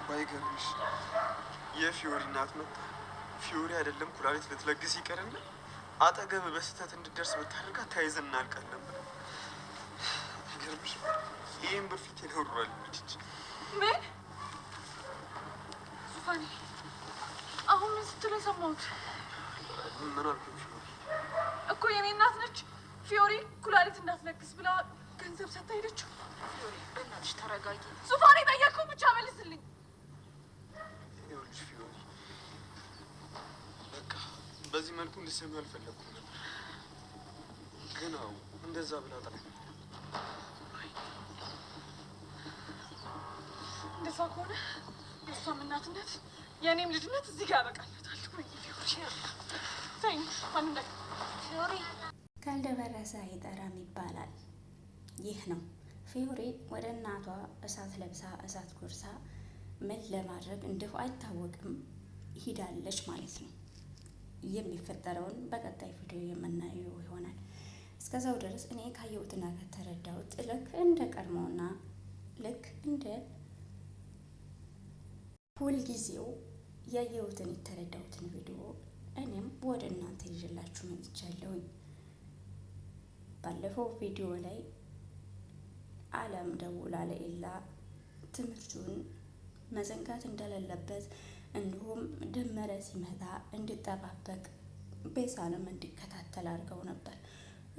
ባይገርምሽ የፊዮሪ እናት መጣ ፊዮሪ አይደለም ኩላሊት ልትለግስ ይቀርና አጠገብ በስህተት እንድደርስ ብታደርጋት ተያይዘን እናልቃለን ብላ ባይገርምሽ ይህን በፊት ይኖሯል ልጅ ምን ዙፋኔ አሁን ምን ስትል የሰማሁት ምን አልኩሽ እኮ የኔ እናት ነች ፊዮሪ ኩላሊት እንዳትለግስ ብላ ገንዘብ ሰጥታ ሄደችው ፊዮሪ በእናትሽ ተረጋጊ ዙፋኔ ጠየቅኩ ብቻ መልስልኝ ይኸውልሽ ፊዮሪ በቃ በዚህ መልኩ እንድትሰሚ አልፈለኩም ነበር ግን አዎ እንደዛ ብላ ጠራ እንደዛ ከሆነ የእሷም እናትነት የእኔም ልጅነት እዚህ ጋር ያበቃለታል ወይ ፊዮሪ ተይኝ ማንደ ፊዮሪ ካልደበረሰ አይጠራም ይባላል ይህ ነው ፊዮሪ ወደ እናቷ እሳት ለብሳ እሳት ጎርሳ ምን ለማድረግ እንደው አይታወቅም ሂዳለች ማለት ነው የሚፈጠረውን በቀጣይ ቪዲዮ የምናየው ይሆናል እስከዛው ድረስ እኔ ካየሁትና ከተረዳሁት ልክ እንደ ቀድሞውና ልክ እንደ ሁልጊዜው ያየሁትን የተረዳሁትን ቪዲዮ እኔም ወደ እናንተ ይዤላችሁ መጥቻለሁኝ ባለፈው ቪዲዮ ላይ አለም ደውላ ለኤላ ትምህርቱን መዘንጋት እንደሌለበት እንዲሁም ደመረ ሲመጣ እንዲጠባበቅ ቤዛንም እንዲከታተል አድርገው ነበር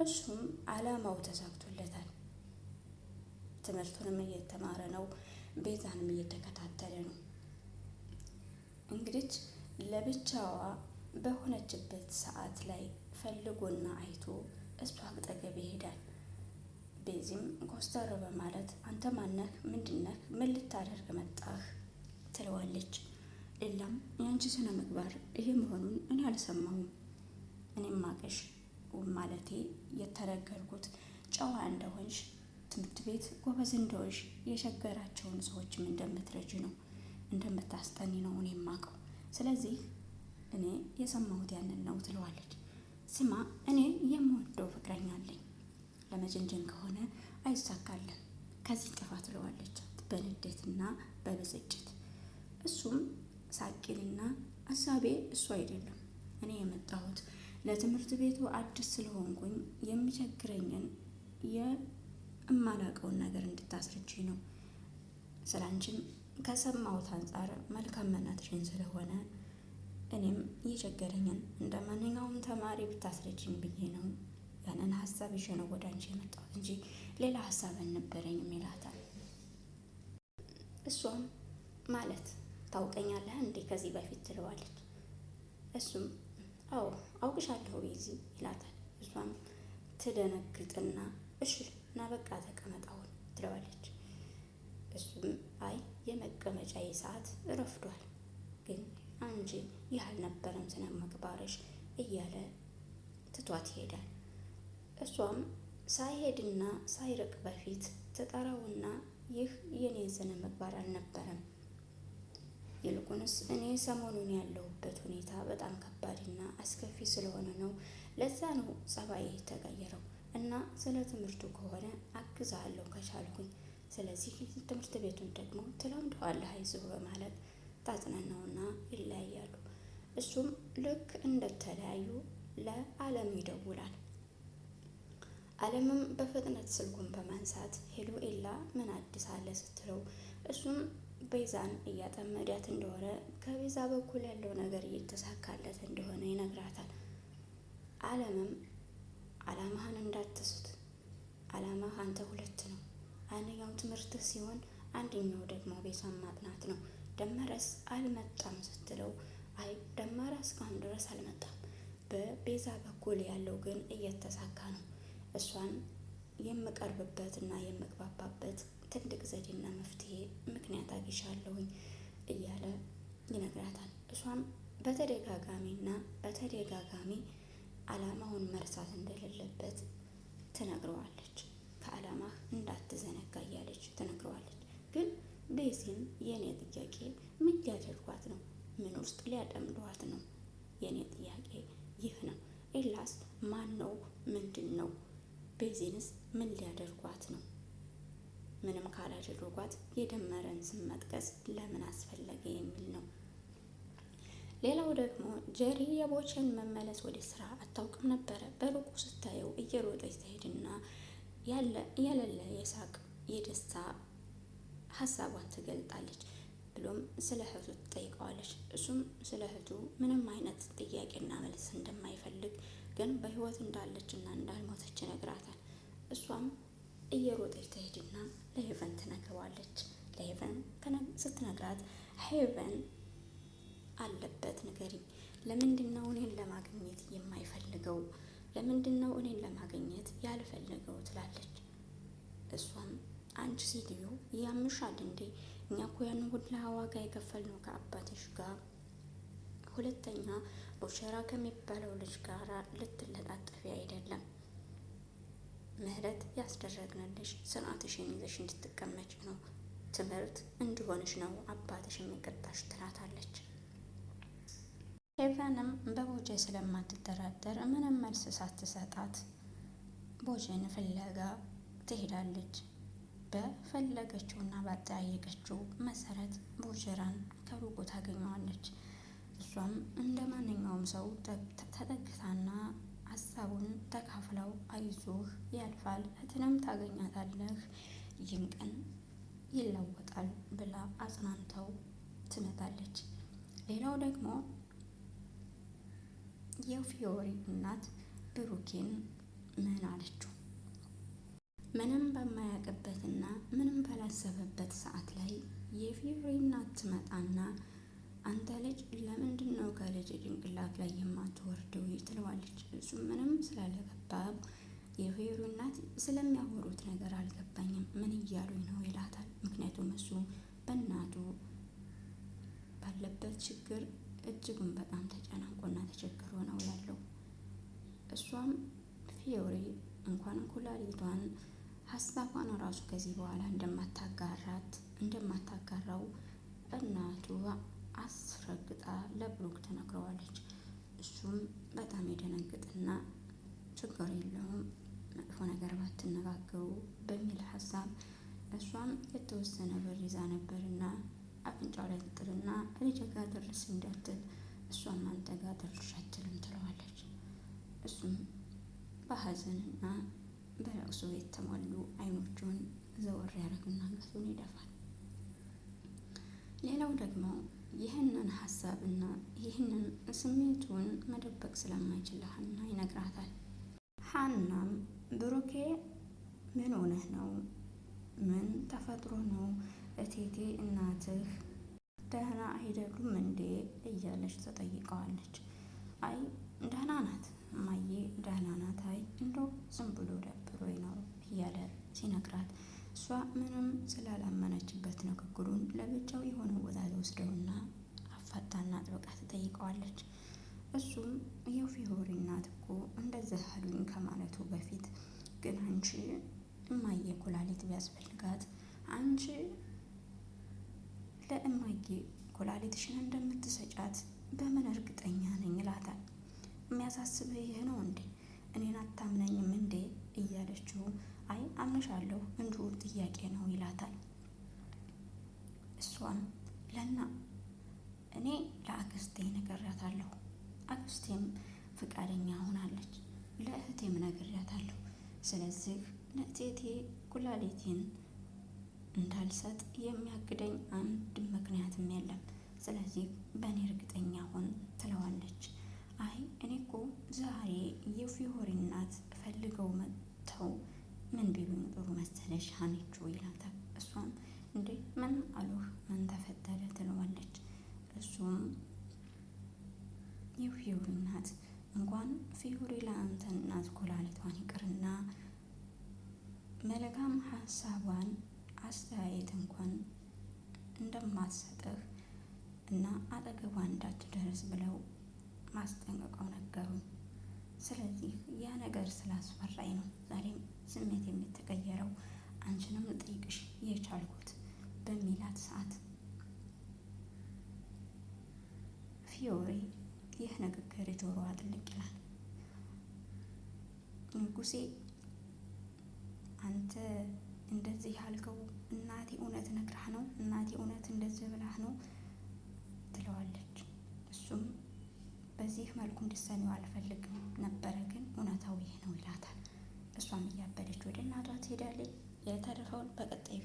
እሱም አላማው ተሳክቶለታል ትምህርቱንም እየተማረ ነው ቤዛንም እየተከታተለ ነው እንግዲህ ለብቻዋ በሆነችበት ሰዓት ላይ ፈልጎና አይቶ እሷ አጠገብ ይሄዳል ቤዚም ኮስተር በማለት አንተ ማነህ ምንድነህ ምን ልታደርግ መጣህ ትለዋለች ኤላም ያንቺ ስነ ምግባር ይሄ መሆኑን እኔ አልሰማሁም እኔም ማቀሽ ማለቴ የተረገርኩት ጨዋ እንደሆንሽ ትምህርት ቤት ጎበዝ እንደሆንሽ የሸገራቸውን ሰዎችም እንደምትረጂ ነው እንደምታስጠኒ ነው እኔ ማቀው ስለዚህ እኔ የሰማሁት ያንን ነው ትለዋለች ስማ እኔ የምወደው ፍቅረኛ አለኝ ለመጀንጀን ከሆነ አይሳካልን ከዚህ ጥፋ ትለዋለች በንዴትና በብስጭት እሱም ሳቂልና ሀሳቤ እሱ አይደለም እኔ የመጣሁት ለትምህርት ቤቱ አዲስ ስለሆንኩኝ የሚቸግረኝን የማላውቀውን ነገር እንድታስረጅኝ ነው ስላንቺም ከሰማሁት አንጻር መልካምነትሽን ስለሆነ እኔም የቸገረኝን እንደ ማንኛውም ተማሪ ብታስረጅኝ ብዬ ነው ያንን ሀሳብ ይዤ ነው ወደ አንቺ የመጣሁት እንጂ ሌላ ሀሳብ አልነበረኝም ይላታል እሷም ማለት ታውቀኛለህ እንዴ ከዚህ በፊት ትለዋለች እሱም አዎ አውቅሻለሁ ቤዚ ይላታል እሷም ትደነግጥና እሺ ና በቃ ተቀመጣውን ትለዋለች እሱም አይ የመቀመጫዬ ሰዓት ረፍዷል ግን አንቺ ይህ አልነበረም ስነ ምግባርሽ እያለ ትቷት ይሄዳል እሷም ሳይሄድና ሳይርቅ በፊት ትጠራውና ይህ የኔ ስነ ምግባር አልነበረም ይልቁንስ እኔ ሰሞኑን ያለሁበት ሁኔታ በጣም ከባድና አስከፊ ስለሆነ ነው ለዛ ነው ጸባዬ የተቀየረው እና ስለ ትምህርቱ ከሆነ አግዛለሁ ከቻልኩኝ ስለዚህ ትምህርት ቤቱን ደግሞ ትለምደዋለህ አይዞህ በማለት ታጽናናውና ይለያያሉ እሱም ልክ እንደተለያዩ ለአለም ይደውላል አለምም በፍጥነት ስልኩን በማንሳት ሄሎ ኤላ ምን አዲስ አለ ስትለው እሱም ቤዛን እያጠመዳት እንደሆነ ከቤዛ በኩል ያለው ነገር እየተሳካለት እንደሆነ ይነግራታል አለምም አላማህን እንዳትስት አላማህ አንተ ሁለት ነው አንደኛው ትምህርትህ ሲሆን አንደኛው ደግሞ ቤዛን ማጥናት ነው ደመረስ አልመጣም ስትለው አይ ደመረ እስካሁን ድረስ አልመጣም በቤዛ በኩል ያለው ግን እየተሳካ ነው እሷን የምቀርብበትና የምግባባበት ትልቅ ዘዴና መፍትሄ ምክንያት አግኝቻለሁኝ እያለ ይነግራታል እሷም በተደጋጋሚ አላማውን መርሳት እንደሌለበት ትነግረዋለች ከአላማህ እንዳትዘነጋ እያለች ትነግረዋለች ግን ቤዚን የኔ ጥያቄ ምን ሊያደርጓት ነው ምን ውስጥ ሊያጠምዷት ነው የኔ ጥያቄ ይህ ነው ኤላስ ማን ነው ምንድን ነው ቤዚንስ ምን ሊያደርጓት ነው ምንም ካላደረጓት የደመረን ስም መጥቀስ ለምን አስፈለገ የሚል ነው። ሌላው ደግሞ ጀሪ የቦቼን መመለስ ወደ ስራ አታውቅም ነበረ። በሩቁ ስታየው እየሮጠች ትሄድና የሌለ የሳቅ የደስታ ሀሳቧን ትገልጣለች። ብሎም ስለ እህቱ ትጠይቀዋለች። እሱም ስለ እህቱ ምንም አይነት ጥያቄና መልስ እንደማይፈልግ ግን በህይወት እንዳለች እና እንዳልሞተች ይነግራታል። እሷም እየሮጠች ትሄድና ለሄቨን ትነግረዋለች። ለሄቨን ስትነግራት ሄቨን አለበት ንገሪኝ፣ ለምንድነው እኔን ለማግኘት የማይፈልገው? ለምንድነው እኔን ለማግኘት ያልፈለገው? ትላለች። እሷም አንቺ ሴትዮ ያምሻል እንዴ? እኛ እኮ ያን ሁላ ዋጋ የከፈልነው ከአባትሽ ጋር፣ ሁለተኛ ቦቸራ ከሚባለው ልጅ ጋር ልትለጣጠፊ አይደለም። ምህረት ያስደረግንልሽ ጽናትሽን ይዘሽ እንድትቀመጭ ነው፣ ትምህርት እንዲሆንሽ ነው አባትሽ የሚቀጣሽ ትላታለች። ሄቨንም በቦቼ ስለማትጠራጠር ምንም መልስ ሳትሰጣት ቦቼን ፍለጋ ትሄዳለች። በፈለገችውና ባጠያየቀችው መሰረት ቦቸራን ከሩቁ ታገኘዋለች። እሷም እንደ ማንኛውም ሰው ተጠግታና ሀሳቡን ተካፍለው አይዞህ ያልፋል፣ እህትንም ታገኛታለህ፣ ይህም ቀን ይለወጣል ብላ አጽናንተው ትመጣለች። ሌላው ደግሞ የፊዮሪ እናት ብሩኬን ምን አለችው? ምንም በማያውቅበትና ምንም ባላሰበበት ሰዓት ላይ የፊዮሪ እናት ትመጣና አንተ ልጅ ለምንድን ነው ከልጅ ጭንቅላት ላይ የማትወርደው? ትለዋለች። እሱም ምንም ስላልገባው የፊዮሪ እናት ስለሚያወሩት ነገር አልገባኝም፣ ምን እያሉኝ ነው ይላታል። ምክንያቱም እሱ በእናቱ ባለበት ችግር እጅጉን በጣም ተጨናንቆና ተቸግሮ ነው ያለው። እሷም ፊዮሪ እንኳን ኩላሊቷን ሀሳቧን ራሱ ከዚህ በኋላ እንደማታጋራው እናቱ አስረግጣ ለብሩክ ትነግረዋለች። እሱም በጣም የደነግጥና ችግር የለውም መጥፎ ነገር ባትነጋገሩ በሚል ሀሳብ እሷም የተወሰነ ብር ይዛ ነበርና አፍንጫው ላይ ትጥልና ልጅ ጋር ደርስ እንዳትል እሷም አንተ ጋር ደርሽ አትልም ትለዋለች። እሱም በሀዘንና በለቅሶ የተሞሉ አይኖቹን ዘወር ያደርግና አንገቱን ይደፋል። ሌላው ደግሞ ይህንን ሀሳብና ይህንን ስሜቱን መደበቅ ስለማይችል ለሀና ይነግራታል። ሀናም ብሩኬ ምን ሆነህ ነው? ምን ተፈጥሮ ነው? እቴቴ እናትህ ደህና አይደሉም እንዴ? እያለች ተጠይቀዋለች። አይ ደህና ናት እማዬ ደህና ናት። አይ እንደው ዝም ብሎ ደብሮኝ ነው እያለ ሲነግራት እሷ ምንም ስላላመነችበት ንግግሩን ለብቻው የሆነ ቦታ ወስደውና አፋጣና ጥብቃ ትጠይቀዋለች። እሱም የፊዮሪ እናት እኮ እንደዚህ አሉኝ ከማለቱ በፊት ግን አንቺ እማዬ ኩላሊት ቢያስፈልጋት አንቺ ለእማዬ ኩላሊትሽን እንደምትሰጫት በምን እርግጠኛ ነኝ ይላታል። የሚያሳስብህ ይህ ነው እንዴ? እኔን አታምነኝም እንዴ? እያለችው አይ አምንሻለሁ እንዲሁ ጥያቄ ነው ይላታል። እሷም እኔ ለአክስቴ ነግሬያታለሁ፣ አክስቴም ፍቃደኛ ሆናለች፣ ለእህቴም ነግሬያታለሁ። ስለዚህ ለእቴቴ ኩላሊቴን እንዳልሰጥ የሚያግደኝ አንድ ምክንያትም የለም። ስለዚህ በእኔ እርግጠኛ ሆን ትለዋለች። አይ እኔ እኮ ዛሬ የፊዮሪ እናት ፈልገው መጥተው ምን ቢሉኝ ጥሩ መሰለሽ ሀኒቾ ይላታል። እሷም እንዴ ምን አሉህ? ምን ተፈጠረ? ትለዋለች። እሱም የፊዮሪ እናት እንኳን ፊዮሪ ለአንተ እናት ኩላሊቷን ይቅርና መልካም ሀሳቧን አስተያየት እንኳን እንደማትሰጥህ እና አጠገቧ እንዳትደርስ ብለው ማስጠንቀቀው ነገሩኝ። ስለዚህ ያ ነገር ስላስፈራኝ ነው ዛሬም ስሜት የተቀየረው አንቺንም ልጠይቅሽ የቻልኩት በሚላት ሰዓት ፊዮሪ ይህ ንግግር ጆሮዋ ጥልቅ ይላል። ንጉሴ አንተ እንደዚህ ያልከው እናቴ እውነት ነግራህ ነው? እናቴ እውነት እንደዚህ ብላህ ነው ትለዋለች። እሱም በዚህ መልኩ እንድትሰሚው አልፈልግም ነበረ፣ ግን እውነታው ይህ ነው ይላታል። እሷም እያበደች ወደ እናቷ ትሄዳለች። የተረፈውን በቀጣይ